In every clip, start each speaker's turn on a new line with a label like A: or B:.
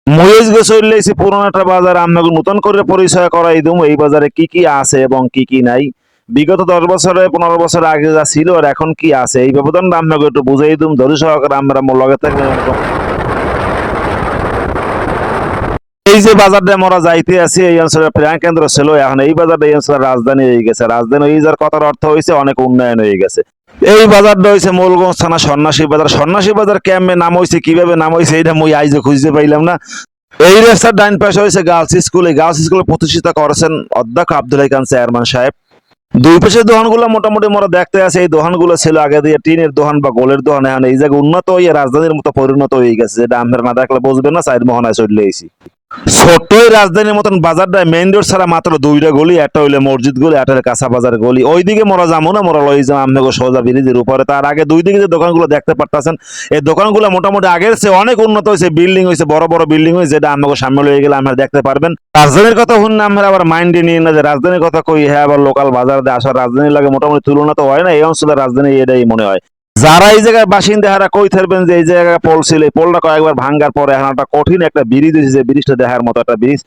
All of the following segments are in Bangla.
A: মহেশ গে চললেছি পুরনো একটা বাজার আপনাকে নতুন করে পরিচয় করাই দিম এই বাজারে কি কি আছে এবং কি কি নাই। বিগত 10 বছরে 15 বছর আগে যা ছিল আর এখন কি আছে এই ব্যবধানটা আপনাকে একটু বুঝাই দিম, ধরি সহকারে আমরা মোর লগে থাকবেন। এই যে বাজারটা আমরা যাইতে আছি এই অঞ্চলের প্রাণ কেন্দ্র ছিল, এখন এই বাজারটা এই অঞ্চলের রাজধানী হয়ে গেছে। রাজধানী হয়ে যাওয়ার কথার অর্থ হয়েছে অনেক উন্নয়ন হয়ে গেছে। এই বাজারটা হয়েছে মূলগঞ্জ থানা সন্ন্যাসী বাজার। সন্ন্যাসী বাজার কেমনে নাম হয়েছে, কিভাবে নাম হয়েছে, এটা মুই আইজে খুঁজতে পাইলাম না। এই রাস্তার ডাইন পাশে হয়েছে গার্লস স্কুল। এই গার্লস স্কুলে প্রতিষ্ঠিত করেছেন অধ্যক্ষ আব্দুল হাকিম চেয়ারম্যান সাহেব। দুই পাশের দোকানগুলো মোটামুটি মোরা দেখতে আছে, এই দোকানগুলো ছিল আগে দিয়ে টিনের দোকান বা গোলের দোকান, এখন এই জায়গায় উন্নত হয়ে রাজধানীর মতো পরিণত হয়ে গেছে, যেটা আমরা না দেখলে বুঝবেন না। সাইড মোহনায় চলে এসেছি। ছোট্ট রাজধানীর মতন বাজারটা মেইন রোড ছাড়া মাত্র দুইটা গলি, একটা হইলে মসজিদ গলি, একটা হলে কাঁচা বাজার গলি। ওইদিকে মোরা যাবো না, মোরা লই যাবো আপনাকে সোজা ব্রিজের উপরে। তার আগে দুই দিকে যে দোকানগুলো দেখতে পারতেছেন, এই দোকানগুলো মোটামুটি আগের চেয়ে অনেক উন্নত হয়েছে, বিল্ডিং হয়েছে, বড় বড় বিল্ডিং হয়েছে, যেটা আমাকে সামনে লয়ে গেলে আপনারা দেখতে পারবেন। রাজধানীর কথা শুন না আমরা আবার মাইন্ডে নিয়ে না যে রাজধানীর কথা কই, হ্যাঁ আবার লোকাল বাজার দিয়ে আসা রাজধানীর লাগে মোটামুটি তুলনা তো হয় না। এই অঞ্চলের রাজধানী এটাই মনে হয়। যারা এই জায়গায় বাসিন্দা হারা কই থাকবেন যে এই জায়গায় পোল ছিল, এই পোলটা কয়েকবার ভাঙ্গার পরে এখন একটা কঠিন একটা ব্রিজ হয়েছে, যে ব্রিজটা দেখার মতো একটা ব্রিজ।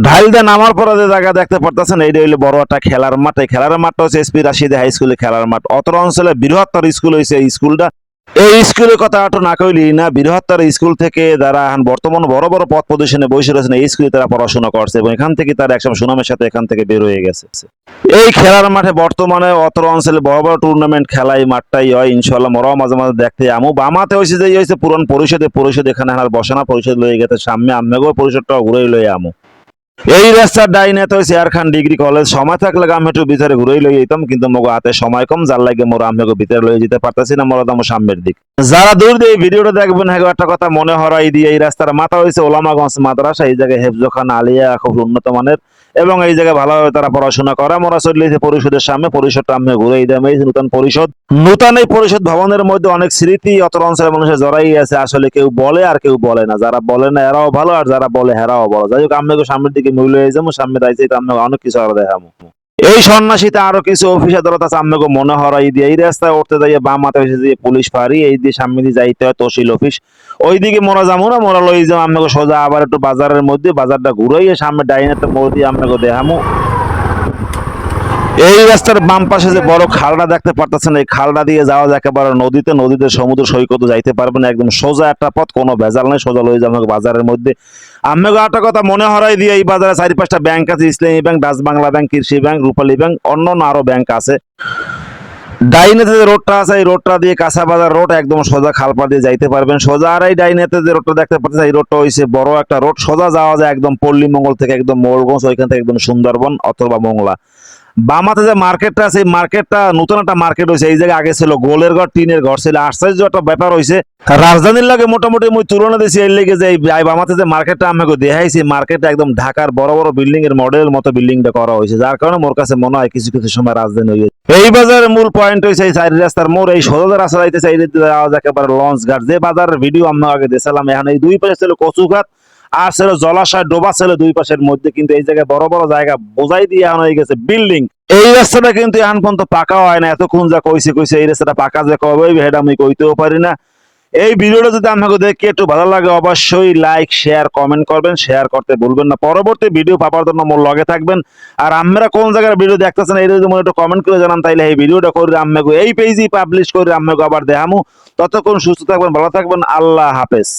A: ঢাল দিয়ে নামার পরে যে জায়গা দেখতে পারতেছেন এইটা হইলো বড় একটা খেলার মাঠ। এই খেলার মাঠটা হচ্ছে এসপি রাশিদে হাই স্কুলের খেলার মাঠ। অত্র অঞ্চলে বৃহত্তর স্কুল হয়েছে এই স্কুলটা। এই স্কুলের কথা একটু না কইলি না, বৃহত্তর স্কুল থেকে যারা এখন বর্তমানে বড় বড় পদ পজিশনে বসে রয়েছেন এই স্কুলে তারা পড়াশোনা করছে এবং এখান থেকে তারা একসময় সুনামের সাথে এখান থেকে বের হয়ে গেছে। এই খেলার মাঠে বর্তমানে অত্র অঞ্চলে বড় বড় টুর্নামেন্ট খেলা এই মাঠটাই হয়। ইনশাল্লাহ মোরাও মাঝে মাঝে দেখতে আমু। বামাতে হয়েছে যে হয়েছে পুরান পরিষদ এখানে আর বসে না, পরিষদ লয়ে গেছে সামনে, আমনেগো পরিষদটা ঘুরে লয়ে আমু। এই রাস্তার ডাইনে তো চেয়ার খান ডিগ্রি কলেজ। সময় থাকলে আমি একটু ভিতরে ঘুরেই লই যেতাম, কিন্তু মগো হাতে সময় কম, যার লাগে মোরা আমি ভিতরে লয়ে যেতে পারতেছি না, মোরা দাম সামনের দিক। যারা দূর দিয়ে এই ভিডিওটা দেখবেন হ্যাঁ একটা কথা মনে হরাই দিয়ে, এই রাস্তার মাথা হয়েছে ওলামাগঞ্জ মাদ্রাসা। এই জায়গায় হেফজখান আলিয়া খুব উন্নত মানের এবং এই জায়গায় ভালোভাবে তারা পড়াশোনা করে। মোরা চলেছে পরিষদের সামনে, পরিষদটা আমি ঘুরেই দাম। এই নতুন পরিষদ, নতুন এই পরিষদ ভবনের মধ্যে অনেক স্মৃতি অত অঞ্চলের মানুষের জড়াই আছে। আসলে কেউ বলে আর কেউ বলে না, যারা বলে না এরাও ভালো আর যারা বলে হেরাও ভালো। যাই হোক আমি সামনের দিকে মূল্য হয়ে যাবো, সামনে দাইছে আমি অনেক কিছু আরো দেখাবো। এই সন্ন্যাসীতে আরো কিছু অফিস আদালত আছে, আপনাকে মনে হরাই দিয়ে। এই রাস্তায় উঠতে যাইয়ে বাম মাথা হয়েছে যে পুলিশ ফাঁড়ি, এই দিয়ে সামনে দিয়ে যাইতে হয় তহসিল অফিস। ওইদিকে মোরা যাবো না, মোরা লই যাবো আপনাকে সোজা আবার একটু বাজারের মধ্যে, বাজারটা ঘুরাইয়ে সামনে ডাইনাতে মোড় দিয়ে আপনাকে দেখামো। এই রাস্তার বাম পাশে যে বড় খালটা দেখতে পারতেছেন, এই খালটা দিয়ে যাওয়া যায় একেবারে নদীতে। নদীতে সমুদ্র সৈকতে যাইতে পারবেন, একদম সোজা একটা পথ, কোনো ভেজাল নেই, সোজা লয়ে যাবো বাজারের মধ্যে। আমি একটা কথা মনে হরাই দিয়ে, এই বাজারে 4-5টা ব্যাংক আছে, ইসলামী ব্যাংক, ডাচ বাংলা ব্যাংক, কৃষি ব্যাংক, রূপালী ব্যাংক, অন্য আরো ব্যাংক আছে। ডাইনেতে যে রোডটা আছে এই রোডটা দিয়ে কাঁচা বাজার রোড, একদম সোজা খালপা দিয়ে যাইতে পারবেন সোজা। আর এই ডাইনেতে যে রোডটা দেখতে পাচ্ছেন এই রোডটা হয়েছে বড় একটা রোড, সোজা যাওয়া যায় একদম পল্লী মঙ্গল থেকে একদম মোড়গঞ্জ, ওইখান থেকে একদম সুন্দরবন অথবা মংলা। বামাতে যে মার্কেটটা আছে এই মার্কেটটা নতুন একটা মার্কেট হয়েছে। এই জায়গায় আগে ছিল গোলের ঘর, টিনের ঘর ছিল। আশ্চর্য একটা ব্যাপার হয়েছে, রাজধানীর লাগে মোটামুটি মুই তুলনা দিয়েছি এর লেগে যে এই বামাতে যে মার্কেটটা আমাকে দেখাইছি, মার্কেটটা একদম ঢাকার বড় বড় বিল্ডিং এর মডেলের মতো বিল্ডিংটা করা হয়েছে, যার কারণে মোর কাছে মনে হয় কিছু কিছু সময় রাজধানী হয়ে গেছে। এই বাজারের মূল পয়েন্ট হয়েছে এই চারি রাস্তার মোড়। এই সোজা রাস্তা যাইতেছে এই একেবারে লঞ্চ ঘাট, যে বাজারের ভিডিও আমরা আগে দেখছিলাম। এখন এই দুই পাশে ছিল কচু ঘাট আর ছিল জলাশয়, ডোবা ছিল দুই পাশের মধ্যে, কিন্তু এই জায়গায় বড় বড় জায়গা বোঝাই দিয়ে এখন হয়ে গেছে বিল্ডিং। এই রাস্তাটা কিন্তু এখন পর্যন্ত পাকা হয় না। এতক্ষণ যা কইছে এই রাস্তাটা পাকা যে কবে এটা আমি কইতেও পারি না। এই ভিডিওটা যদি আপনাকে দেখে একটু ভালো লাগে অবশ্যই লাইক শেয়ার কমেন্ট করবেন, শেয়ার করতে ভুলবেন না। পরবর্তী ভিডিও পাওয়ার জন্য মোর লগে থাকবেন। আর আমরা কোন জায়গার ভিডিও দেখতেছেন এই যদি মনে একটু কমেন্ট করে জানান, তাইলে এই ভিডিওটা করে আমাকে এই পেজই পাবলিশ করে আমাকে আবার দেখামু। ততক্ষণ সুস্থ থাকবেন, ভালো থাকবেন, আল্লাহ হাফেজ।